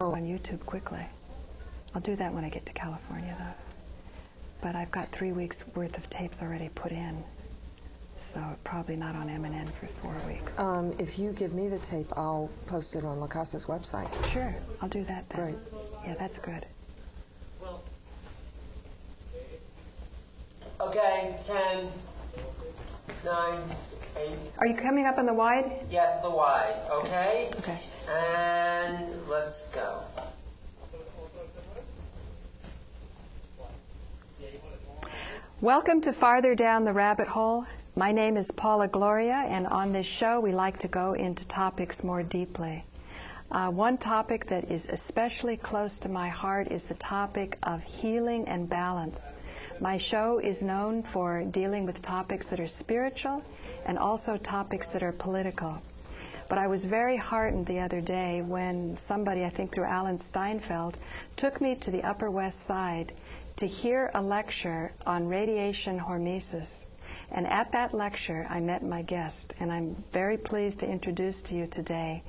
on YouTube quickly. I'll do that when I get to California, though. But I've got 3 weeks worth of tapes already put in, so probably not on MNN for 4 weeks. If you give me the tape, I'll post it on La Casa's website. Sure, I'll do that then. Great. Yeah, that's good. Okay, 10, 9, 8. Are you coming up on the wide? Yes, the wide. Okay? Okay. And let's go. Welcome to Farther Down the Rabbit Hole. My name is Paula Gloria, and on this show we like to go into topics more deeply. One topic that is especially close to my heart is the topic of healing and balance. My show is known for dealing with topics that are spiritual and also topics that are political. But I was very heartened the other day when somebody, I think through Alan Steinfeld, took me to the Upper West Side to hear a lecture on radiation hormesis. And at that lecture, I met my guest, and I'm very pleased to introduce to you today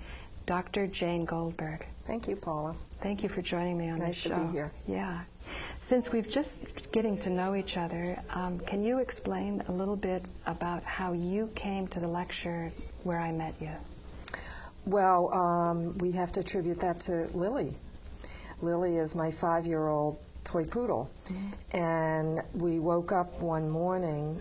Dr. Jane Goldberg. Thank you, Paula. Thank you for joining me on this show. Nice to be here. Yeah. Since we've just getting to know each other, can you explain a little bit about how you came to the lecture where I met you? Well, we have to attribute that to Lily. Lily is my 5-year-old toy poodle. Mm-hmm. And we woke up one morning,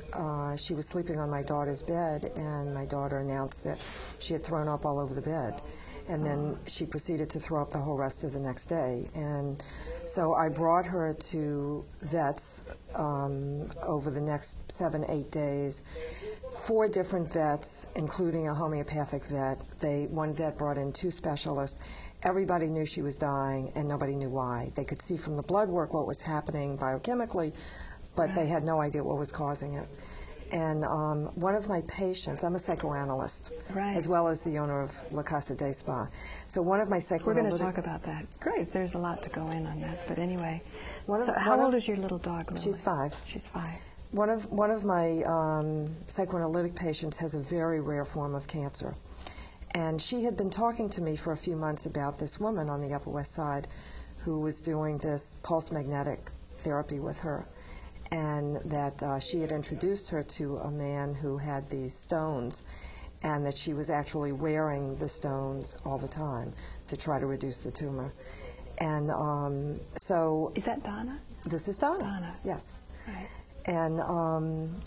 she was sleeping on my daughter's bed, and my daughter announced that she had thrown up all over the bed. And then she proceeded to throw up the whole rest of the next day. And so I brought her to vets over the next 7-8 days. 4 different vets, including a homeopathic vet. One vet brought in 2 specialists. Everybody knew she was dying, and nobody knew why. They could see from the blood work what was happening biochemically, but they had no idea what was causing it. And one of my patients, I'm a psychoanalyst, as well as the owner of La Casa de Spa. So one of my psychoanalytic... We're going to talk about that. Great. There's a lot to go in on that. But anyway, how old is your little dog, Lily? She's 5. She's 5. One of my psychoanalytic patients has a very rare form of cancer. And she had been talking to me for a few months about this woman on the Upper West Side who was doing this pulse magnetic therapy with her. And that she had introduced her to a man who had these stones, and that she was actually wearing the stones all the time to try to reduce the tumor. And so... Is that Donna? This is Donna. Donna. Yes. Right. And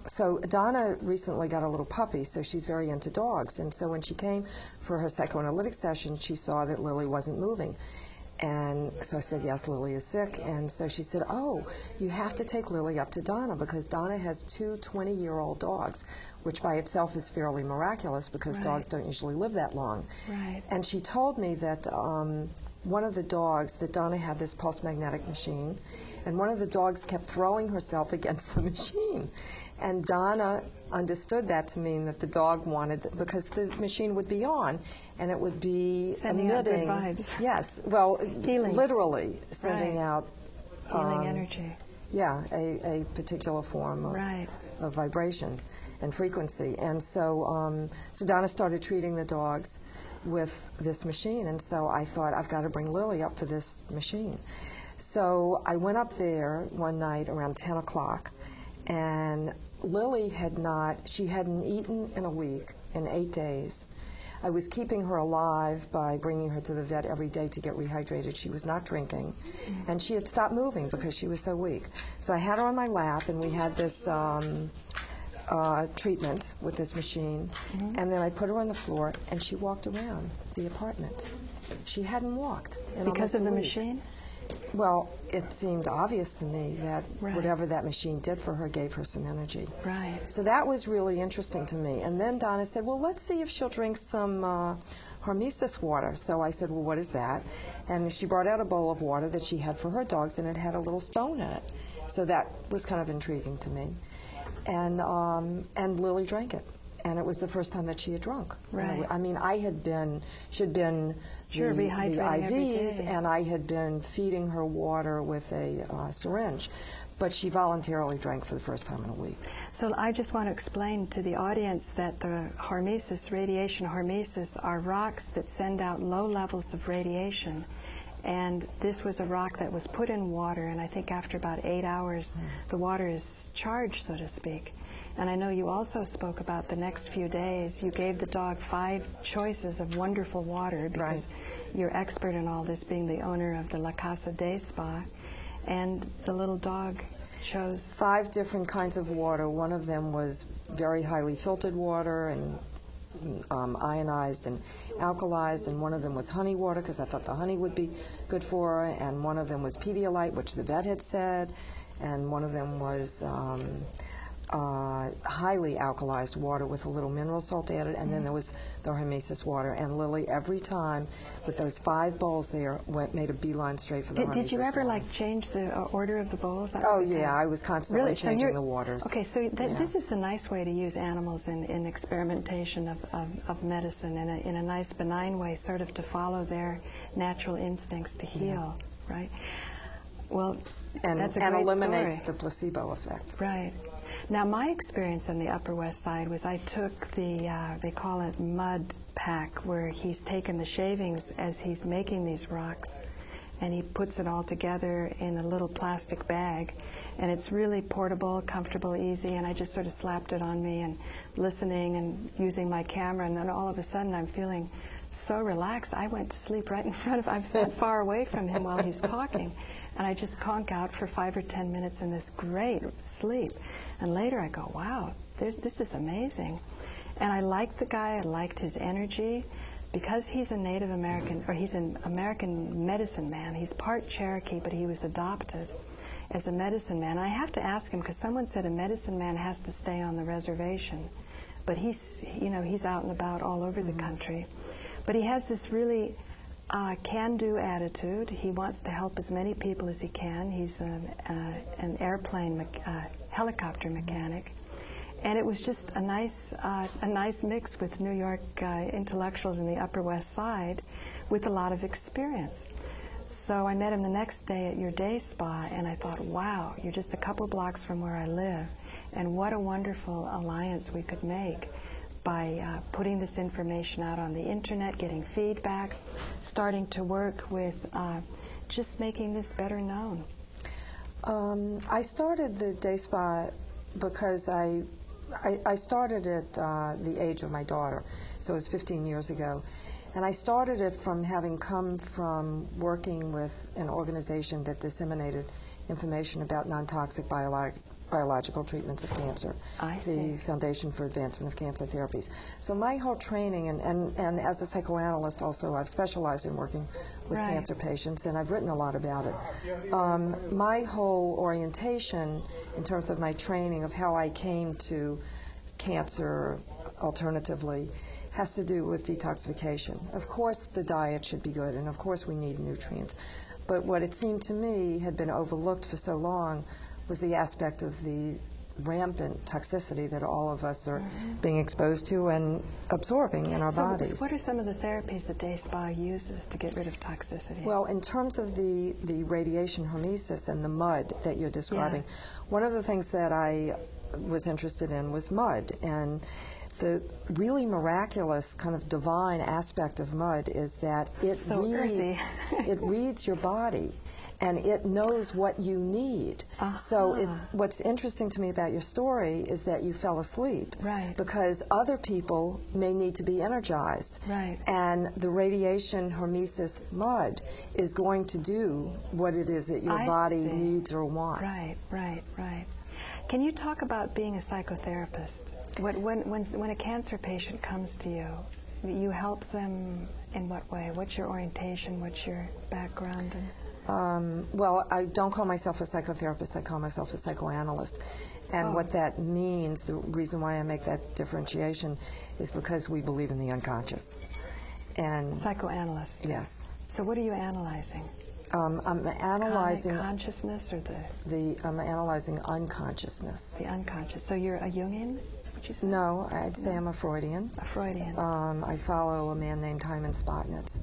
so Donna recently got a little puppy, so she's very into dogs. And so when she came for her psychoanalytic session, she saw that Lily wasn't moving. And so I said, yes, Lily is sick. And so she said, oh, you have to take Lily up to Donna, because Donna has 2 20-year-old dogs, which by itself is fairly miraculous because dogs don't usually live that long. Right. And she told me that one of the dogs, that Donna had this pulse magnetic machine, and one of the dogs kept throwing herself against the machine. And Donna understood that to mean that the dog wanted, because the machine would be on, and it would be sending emitting, out good vibes. Yes, well, Healing. Literally sending out healing energy. Yeah, a particular form of vibration and frequency. And so, so Donna started treating the dogs with this machine, and so I thought, I've got to bring Lily up for this machine. So I went up there one night around 10 o'clock, and Lily hadn't eaten in a week, in 8 days. I was keeping her alive by bringing her to the vet every day to get rehydrated. She was not drinking, and she had stopped moving because she was so weak. So I had her on my lap, and we had this treatment with this machine, and then I put her on the floor, and she walked around the apartment. She hadn't walked in because of the week. machine? Well, it seemed obvious to me that whatever that machine did for her gave her some energy. Right. So that was really interesting to me. And then Donna said, well, let's see if she'll drink some hormesis water. So I said, well, what is that? And she brought out a bowl of water that she had for her dogs, and it had a little stone in it. So that was kind of intriguing to me. And Lily drank it. And it was the first time that she had drunk. Right. I mean, she'd been the IVs, and I had been feeding her water with a syringe. But she voluntarily drank for the first time in a week. So I just want to explain to the audience that the hormesis, radiation hormesis, are rocks that send out low levels of radiation. And this was a rock that was put in water, and I think after about 8 hours, the water is charged, so to speak. And I know you also spoke about the next few days. You gave the dog 5 choices of wonderful water because you're expert in all this, being the owner of the La Casa Day Spa. And the little dog chose 5 different kinds of water. One of them was very highly filtered water and ionized and alkalized, and one of them was honey water because I thought the honey would be good for her, and one of them was Pedialyte, which the vet had said, and one of them was highly alkalized water with a little mineral salt added, and then there was the hormesis water. And Lily, every time with those 5 bowls there, made a beeline straight for the hormesis Did you ever water. change the order of the bowls? Oh yeah, I was constantly really? changing the waters. Okay, so this is the nice way to use animals in experimentation of medicine in a nice benign way, sort of to follow their natural instincts to heal, right? Well, that's a great eliminate story. the placebo effect. Right. Now, my experience on the Upper West Side was I took the, they call it mud pack, where he's taken the shavings as he's making these rocks, and he puts it all together in a little plastic bag, and it's really portable, comfortable, easy, and I just sort of slapped it on me and listening and using my camera, and then all of a sudden I'm feeling so relaxed. I went to sleep right in front of, I was that far away from him while he's talking. And I just conk out for 5 or 10 minutes in this great sleep. And later I go, wow, this is amazing. And I liked the guy, I liked his energy. Because he's a Native American, or he's an American medicine man, he's part Cherokee, but he was adopted as a medicine man. And I have to ask him, because someone said a medicine man has to stay on the reservation. But he's out and about all over the country. But he has this really can-do attitude. He wants to help as many people as he can. He's an airplane, helicopter mechanic, and it was just a nice mix with New York intellectuals in the Upper West Side, with a lot of experience. So I met him the next day at your day spa, and I thought, wow, you're just a couple blocks from where I live, and what a wonderful alliance we could make by putting this information out on the internet, getting feedback, starting to work with just making this better known. I started the day spa because I started at the age of my daughter, so it was 15 years ago. And I started it from having come from working with an organization that disseminated information about non-toxic biological treatments of cancer, the Foundation for Advancement of Cancer Therapies. So my whole training, and as a psychoanalyst also, I've specialized in working with cancer patients, and I've written a lot about it. My whole orientation in terms of my training of how I came to cancer alternatively has to do with detoxification. Of course the diet should be good, and of course we need nutrients. But what it seemed to me had been overlooked for so long was the aspect of the rampant toxicity that all of us are being exposed to and absorbing in our bodies. What are some of the therapies that Day Spa uses to get rid of toxicity? Well, in terms of the radiation hormesis and the mud that you're describing, one of the things that I was interested in was mud. And the really miraculous kind of divine aspect of mud is that it reads your body, and it knows what you need. So what's interesting to me about your story is that you fell asleep, because other people may need to be energized, and the radiation hormesis mud is going to do what it is that your body needs or wants. Right. Can you talk about being a psychotherapist? When a cancer patient comes to you, you help them in what way? What's your orientation? What's your background? Well, I don't call myself a psychotherapist. I call myself a psychoanalyst. And what that means, the reason why I make that differentiation, is because we believe in the unconscious. And psychoanalyst? Yes. So what are you analyzing? I'm analyzing consciousness, or I'm analyzing unconsciousness. The unconscious. So you're a Jungian? Would you say? No, I'd say I'm a Freudian. A Freudian. I follow a man named Hyman Spotnitz,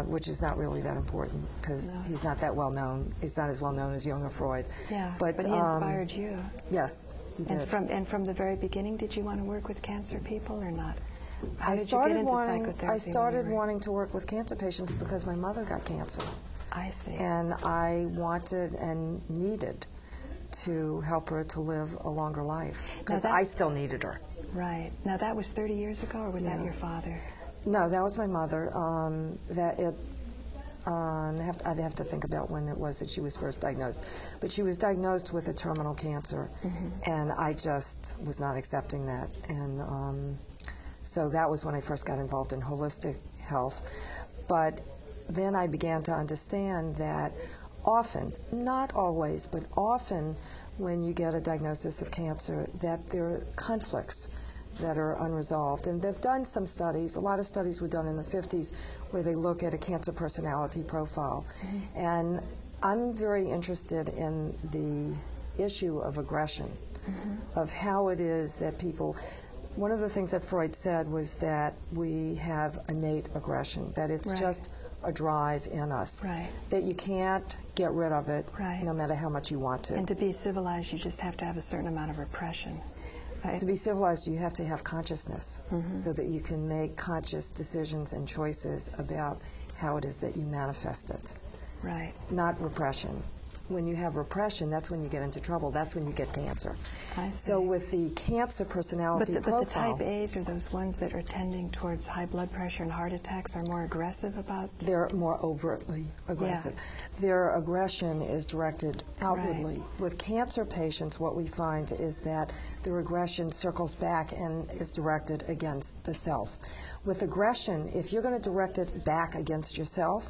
which is not really that important because he's not that well known. He's not as well known as Jung or Freud. Yeah, but he inspired you. Yes, he did. And from the very beginning, did you want to work with cancer people or not? I started wanting to work with cancer patients because my mother got cancer. I see. And I wanted and needed to help her to live a longer life because I still needed her. Right. Now, that was 30 years ago, or was that your father? No, that was my mother. I'd have to think about when it was that she was first diagnosed. But she was diagnosed with a terminal cancer, and I just was not accepting that. And so that was when I first got involved in holistic health. But then I began to understand that often, not always, but often when you get a diagnosis of cancer, that there are conflicts that are unresolved. And they've done some studies, a lot of studies were done in the 50s, where they look at a cancer personality profile. And I'm very interested in the issue of aggression, of how it is that people... One of the things that Freud said was that we have innate aggression, that it's just a drive in us, that you can't get rid of it no matter how much you want to. And to be civilized, you just have to have a certain amount of repression. Right? To be civilized, you have to have consciousness so that you can make conscious decisions and choices about how it is that you manifest it. Right. Not repression. When you have repression, that's when you get into trouble. That's when you get cancer. I see. So with the cancer personality profile... But the type A's, or those ones that are tending towards high blood pressure and heart attacks, are more aggressive about... They're more overtly aggressive. Their aggression is directed outwardly. With cancer patients, what we find is that their aggression circles back and is directed against the self. With aggression, if you're going to direct it back against yourself,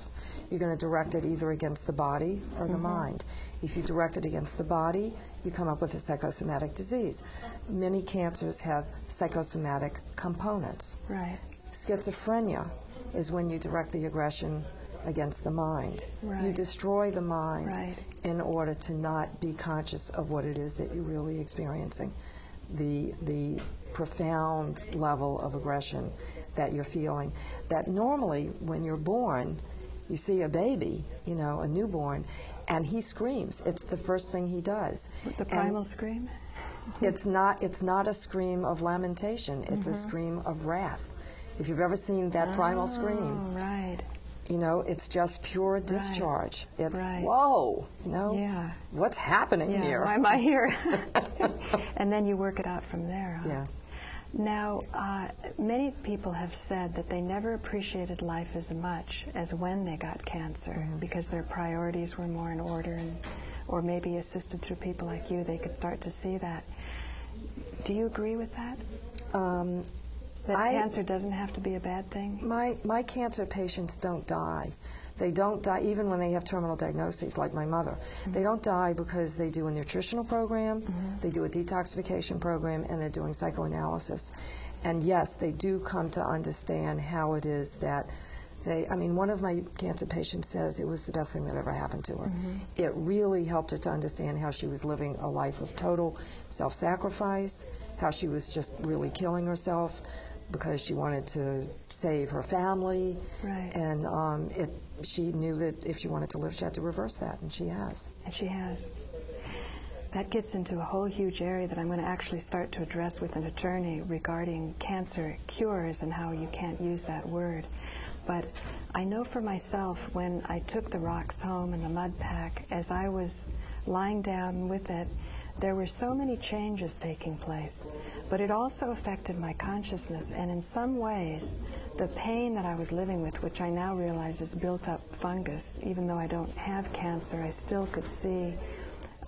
you're going to direct it either against the body or the mind. If you direct it against the body, you come up with a psychosomatic disease. Many cancers have psychosomatic components. Right. Schizophrenia is when you direct the aggression against the mind. You destroy the mind in order to not be conscious of what it is that you're really experiencing. The profound level of aggression that you're feeling, that normally when you're born, you see a baby, you know, a newborn, and he screams. It's the first thing he does. The primal scream? It's not a scream of lamentation. It's a scream of wrath. If you've ever seen that primal scream, you know, it's just pure discharge. It's, whoa, you know, what's happening here? Why am I here? And then you work it out from there. Huh? Now, many people have said that they never appreciated life as much as when they got cancer because their priorities were more in order, or maybe assisted through people like you, they could start to see that. Do you agree with that? That cancer doesn't have to be a bad thing? My cancer patients don't die. They don't die even when they have terminal diagnoses, like my mother. They don't die because they do a nutritional program, they do a detoxification program, and they're doing psychoanalysis. And yes, they do come to understand how it is that one of my cancer patients says it was the best thing that ever happened to her. It really helped her to understand how she was living a life of total self-sacrifice, how she was just really killing herself because she wanted to save her family. And she knew that if she wanted to live, she had to reverse that, and she has. And she has. That gets into a whole huge area that I'm going to actually start to address with an attorney regarding cancer cures and how you can't use that word. But I know for myself, when I took the rocks home and the mud pack, as I was lying down with it, there were so many changes taking place. But it also affected my consciousness, and in some ways, the pain that I was living with, which I now realize is built up fungus, even though I don't have cancer, I still could see.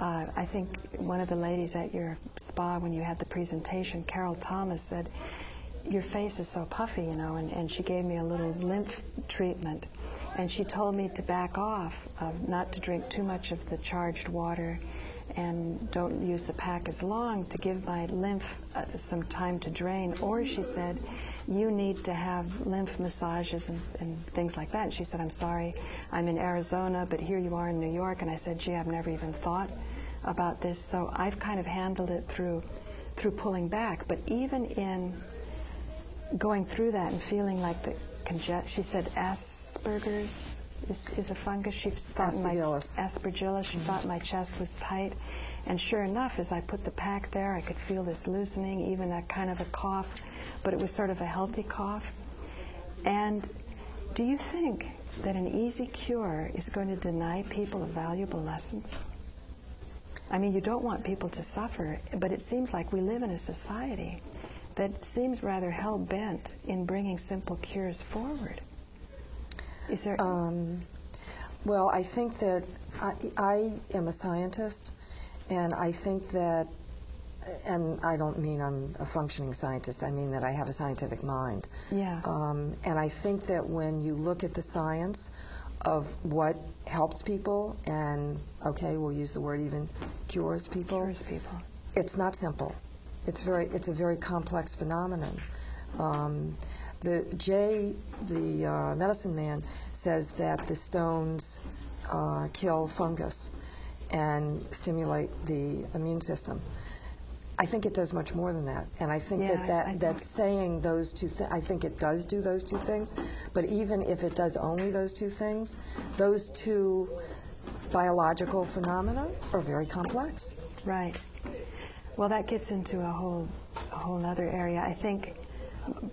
I think one of the ladies at your spa when you had the presentation, Carol Thomas, said, your face is so puffy, you know, and she gave me a little lymph treatment. And she told me to back off, not to drink too much of the charged water, and don't use the pack as long, to give my lymph some time to drain. Or she said, you need to have lymph massages and things like that. And she said, I'm sorry, I'm in Arizona, but here you are in New York. And I said, gee, I've never even thought about this. So I've kind of handled it through pulling back. But even in going through that and feeling like she said Asperger's is a fungus. She thought Aspergillus. She thought my chest was tight, and sure enough, as I put the pack there, I could feel this loosening, even a kind of a cough, but it was sort of a healthy cough. And do you think that an easy cure is going to deny people a valuable lessons? I mean, you don't want people to suffer, but it seems like we live in a society that seems rather hell-bent in bringing simple cures forward. Is there... Well, I think that I am a scientist, and I think that, and I don't mean I'm a functioning scientist, I mean that I have a scientific mind. Yeah. And I think that when you look at the science of what helps people and, okay, we'll use the word even cures people, it's not simple. It's a very complex phenomenon. The medicine man says that the stones kill fungus and stimulate the immune system. I think it does much more than that, and I think that saying those two things, I think it does do those two things, but even if it does only those two things, those two biological phenomena are very complex. Right. Well, that gets into a whole other area. I think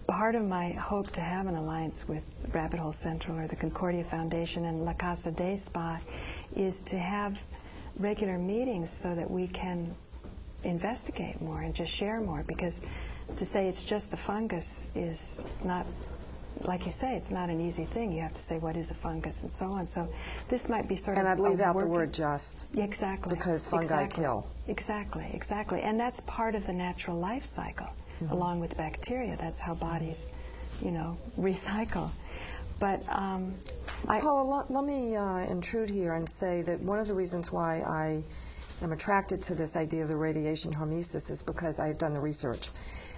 part of my hope to have an alliance with Rabbit Hole Central or the Concordia Foundation and La Casa de Spa is to have regular meetings so that we can investigate more and just share more, because to say it's just a fungus is not, like you say, it's not an easy thing. You have to say what is a fungus and so on. So this might be sort of... And I'd leave out the word just. Exactly. Because fungi kill. Exactly. And that's part of the natural life cycle, along with bacteria. That's how bodies, recycle. But Paula, let me intrude here and say that one of the reasons why I am attracted to this idea of the radiation hormesis is because I've done the research.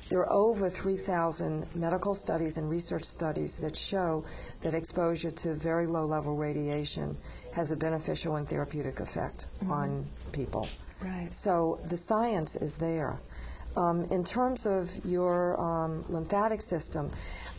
There are over 3,000 medical studies and research studies that show that exposure to very low-level radiation has a beneficial and therapeutic effect on people. Right. So the science is there. In terms of your lymphatic system,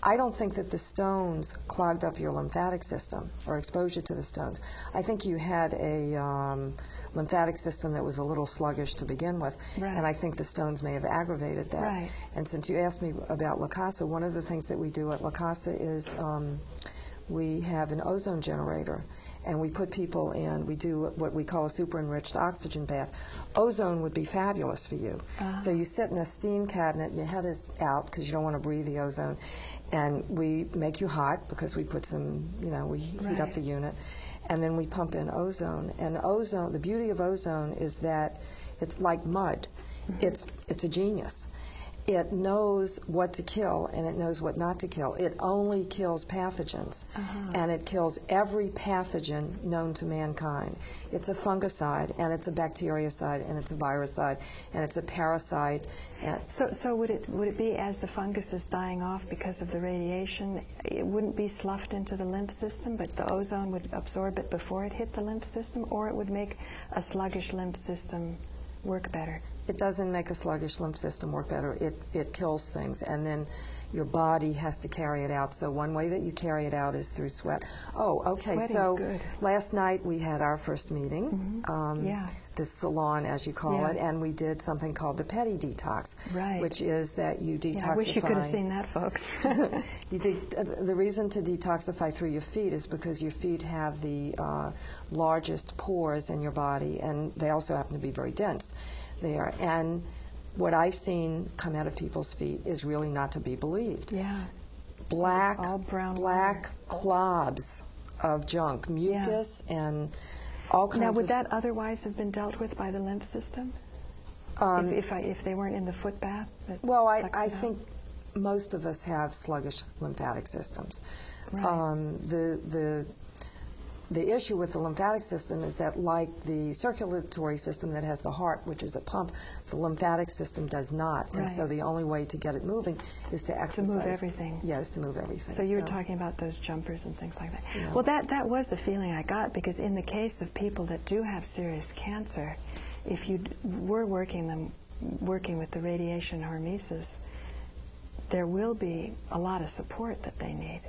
I don't think that the stones clogged up your lymphatic system or exposure to the stones. I think you had a lymphatic system that was a little sluggish to begin with, and I think the stones may have aggravated that. Right. And since you asked me about La Casa, one of the things that we do at La Casa is we have an ozone generator, and we put people in, we do what we call a super-enriched oxygen bath. Ozone would be fabulous for you. So you sit in a steam cabinet, your head is out because you don't want to breathe the ozone, and we make you hot because we put some, we heat up the unit, and then we pump in ozone. And ozone, the beauty of ozone is that it's like mud. It's a genius. It knows what to kill and it knows what not to kill. It only kills pathogens, and it kills every pathogen known to mankind. It's a fungicide, and it's a bactericide, and it's a viruside, and it's a parasite. So would it be as the fungus is dying off because of the radiation, it wouldn't be sloughed into the lymph system, but the ozone would absorb it before it hit the lymph system, or it would make a sluggish lymph system work better? It doesn't make a sluggish lymph system work better. It kills things, and then your body has to carry it out. So one way that you carry it out is through sweat. Oh, okay. Sweating's so good. Last night we had our first meeting, this salon, as you call it, and we did something called the petty detox, which is that you detoxify. I wish you could have seen that, folks. The reason to detoxify through your feet is because your feet have the largest pores in your body, and they also happen to be very dense there. And what I've seen come out of people's feet is really not to be believed. Yeah. Black water. clobs of junk, mucus, and all kinds of... Now, would that otherwise have been dealt with by the lymph system? If they weren't in the foot bath? Well, I think most of us have sluggish lymphatic systems. Right. The issue with the lymphatic system is that, like the circulatory system that has the heart, which is a pump, the lymphatic system does not. And so the only way to get it moving is to exercise. To move everything. Yes, to move everything. So you were talking about those jumpers and things like that. Yeah. Well, that was the feeling I got, because in the case of people that do have serious cancer, if you were working with the radiation hormesis, there will be a lot of support that they need.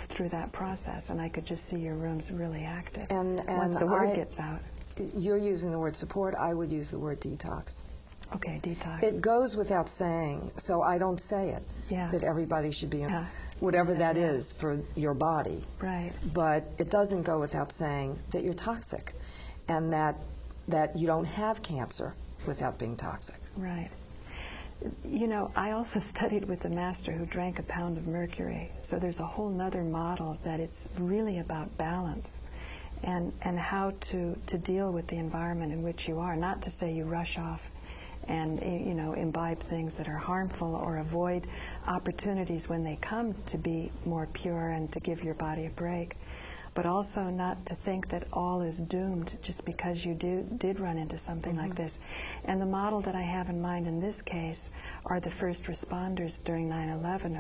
Through that process, and I could just see your rooms really active once the word gets out. You're using the word support. I would use the word detox. Okay, detox. It goes without saying, so I don't say it, Yeah. that everybody should be... whatever that is for your body. Right. But it doesn't go without saying that you're toxic, and that you don't have cancer without being toxic. Right. You know, I also studied with a master who drank a pound of mercury. So there's a whole nother model that it's really about balance and how to deal with the environment in which you are. Not to say you rush off and, you know, imbibe things that are harmful or avoid opportunities when they come to be more pure and to give your body a break. But also not to think that all is doomed just because you did run into something like this. And the model that I have in mind in this case are the first responders during 9/11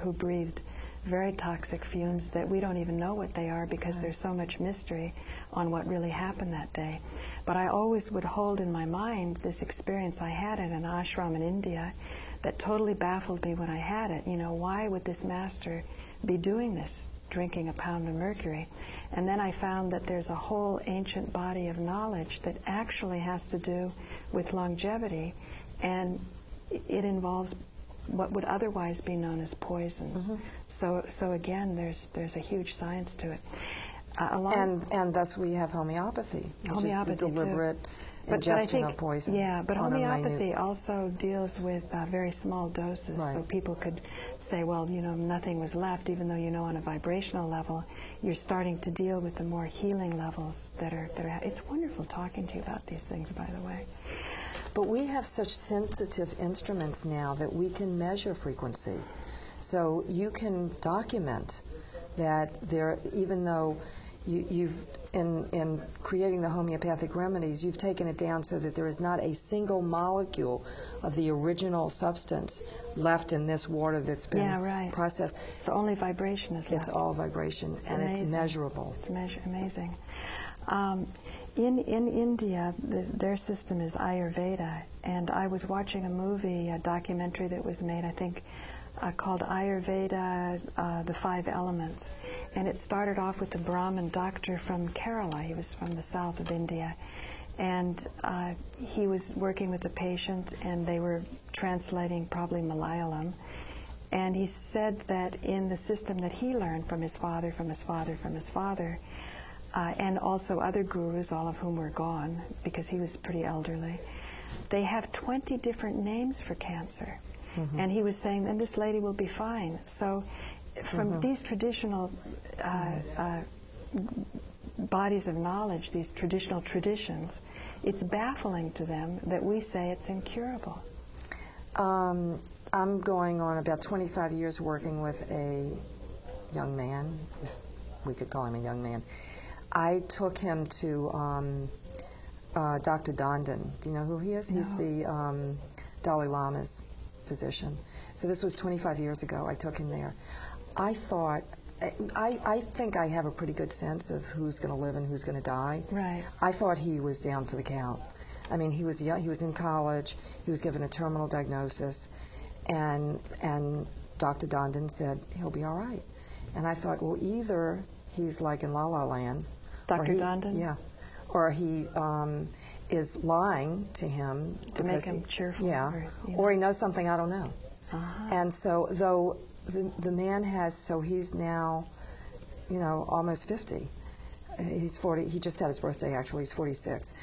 who breathed very toxic fumes that we don't even know what they are because there's so much mystery on what really happened that day. But I always would hold in my mind this experience I had at an ashram in India that totally baffled me when I had it. You know, why would this master be doing this, drinking a pound of mercury? And then I found that there's a whole ancient body of knowledge that actually has to do with longevity, and it involves what would otherwise be known as poisons. So again, there's a huge science to it. And thus we have homeopathy, which is the deliberate ingestion of poison. Yeah, but homeopathy also deals with very small doses. Right. So people could say, well, you know, nothing was left, even though, you know, on a vibrational level, you're starting to deal with the more healing levels that are. It's wonderful talking to you about these things, by the way. But we have such sensitive instruments now that we can measure frequency. So you can document that there, even though you've, in creating the homeopathic remedies, you've taken it down so that there is not a single molecule of the original substance left in this water that's been processed. So only vibration is left. It's all vibration, and it's measurable. It's amazing. In India, their system is Ayurveda, and I was watching a movie, a documentary that was made, I think, called Ayurveda, The Five Elements. And it started off with a Brahmin doctor from Kerala. He was from the south of India. And he was working with a patient, and they were translating probably Malayalam. And he said that in the system that he learned from his father, and also other gurus, all of whom were gone because he was pretty elderly, they have 20 different names for cancer. And he was saying, and this lady will be fine. So from these traditional bodies of knowledge, these traditional traditions, it's baffling to them that we say it's incurable. I'm going on about 25 years working with a young man, if we could call him a young man. I took him to Dr. Dandin. Do you know who he is? No. He's the Dalai Lama's physician. So this was 25 years ago. I took him there. I thought, I think I have a pretty good sense of who's going to live and who's going to die. Right. I thought he was down for the count. I mean, he was young, he was in college, he was given a terminal diagnosis, and Dr. Dandin said he'll be all right. And I thought, well, either he's like in La La Land, Dr. Dandin? Yeah. Or he is lying to him to make him cheerful. Yeah. Or he knows something I don't know. And so, though the man has, so he's now, you know, almost 50. He's 40. He just had his birthday, actually. He's 46.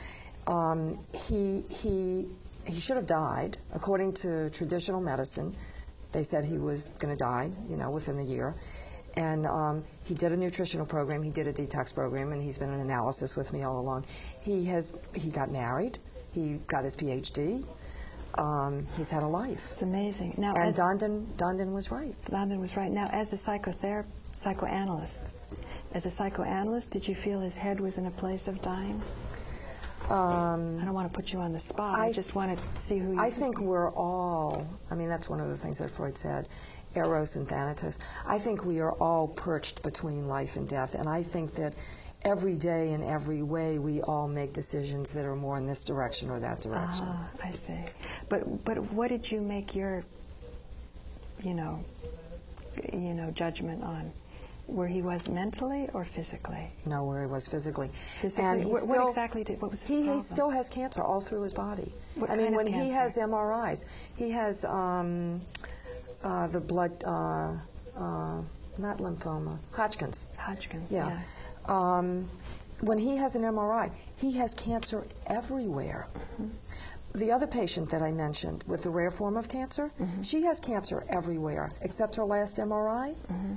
He should have died. According to traditional medicine, they said he was going to die, you know, within the year. And he did a nutritional program, he did a detox program, and he's been in analysis with me all along. He got married, he got his PhD, he's had a life. It's amazing. Now, and Dandin was right. Dandin was right. Now, as a psychoanalyst, did you feel his head was in a place of dying? I don't want to put you on the spot. I just want to see who you I think we're all, I mean, that's one of the things that Freud said, Eros and Thanatos. I think we are all perched between life and death, and I think that every day in every way we all make decisions that are more in this direction or that direction. I see. But what did you make your, judgment on? Where he was mentally or physically? No, where he was physically. Physically? And what was his problem? He still has cancer all through his body. What I mean, kind when of he cancer? has MRIs, he has the blood, not lymphoma, Hodgkin's. Hodgkin's, Yeah. When he has an MRI, he has cancer everywhere. The other patient that I mentioned with the rare form of cancer, she has cancer everywhere except her last MRI.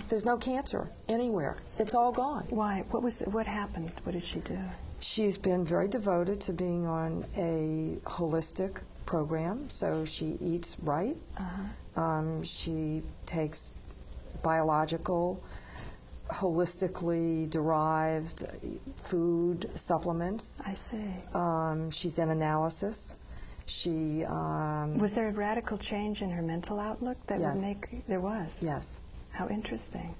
There's no cancer anywhere. It's all gone. Why? What happened? What did she do? She's been very devoted to being on a holistic program, so she eats right. She takes biological, holistically derived food supplements. I see. She's in analysis. She was there a radical change in her mental outlook that yes. would make there was? Yes. How interesting.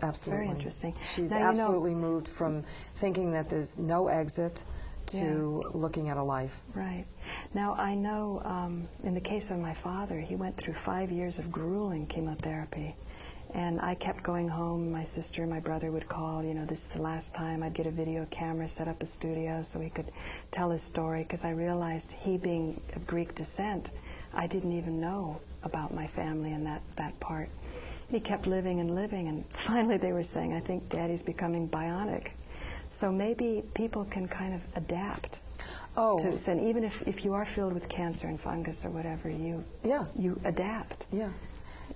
Absolutely. Very interesting. She's now, absolutely moved from thinking that there's no exit to looking at a life. Right. Now, I know in the case of my father, he went through 5 years of grueling chemotherapy. And I kept going home. My sister and my brother would call, this is the last time. I'd get a video camera, set up a studio so he could tell his story, because I realized he being of Greek descent, I didn't even know about my family and that part. He kept living, and finally they were saying, I think Daddy's becoming bionic. So maybe people can kind of adapt. To, and even if you are filled with cancer and fungus or whatever, you adapt. Yeah.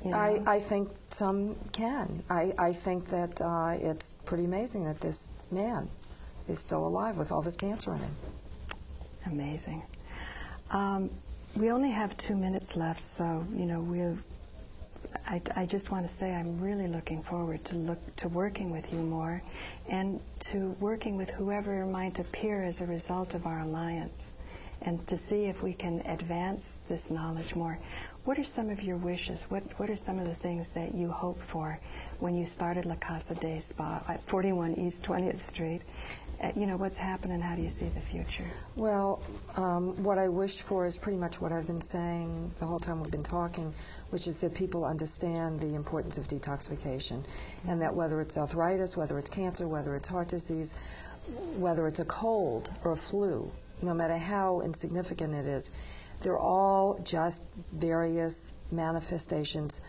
You know? I think some can. I think that it's pretty amazing that this man is still alive with all this cancer in him. Amazing. We only have 2 minutes left, so I just want to say I'm really looking forward to working with you more, and to working with whoever might appear as a result of our alliance, and to see if we can advance this knowledge more. What are some of your wishes? What are some of the things that you hoped for when you started La Casa de Spa at 41 East 20th Street? What's happened, and how do you see the future? Well, what I wish for is pretty much what I've been saying the whole time we've been talking, which is that people understand the importance of detoxification, and that whether it's arthritis, whether it's cancer, whether it's heart disease, whether it's a cold or a flu, no matter how insignificant it is, they're all just various manifestations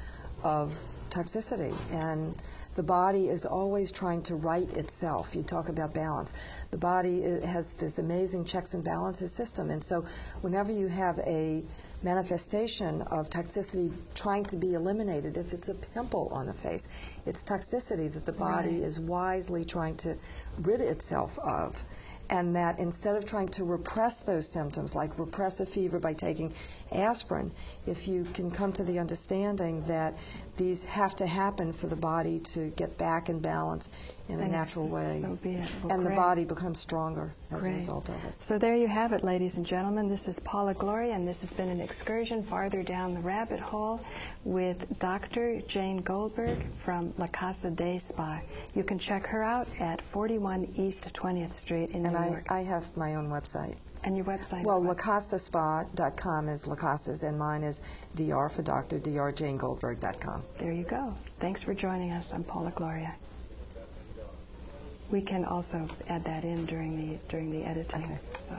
of toxicity. And the body is always trying to right itself. You talk about balance. The body has this amazing checks and balances system. And so whenever you have a manifestation of toxicity trying to be eliminated, if it's a pimple on the face, it's toxicity that the body is wisely trying to rid itself of. And that instead of trying to repress those symptoms, like repress a fever by taking aspirin, if you can come to the understanding that these have to happen for the body to get back in balance in a natural way, so be it. Well, and the body becomes stronger as a result of it. So there you have it, ladies and gentlemen. This is Paula Gloria, and this has been an excursion farther down the rabbit hole with Dr. Jane Goldberg from La Casa de Spa. You can check her out at 41 East 20th Street in New York. I have my own website. And your website Well, is what? lacasaspa.com is La Casa's, and mine is Dr. for Dr. drjanegoldberg.com. There you go. Thanks for joining us. I'm Paula Gloria. We can also add that in during the editing. Okay. So,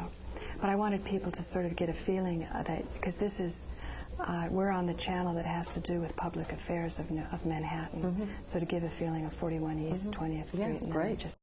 but I wanted people to sort of get a feeling that, because this is we're on the channel that has to do with public affairs of Manhattan. So to give a feeling of 41 East 20th Street. Yeah, great.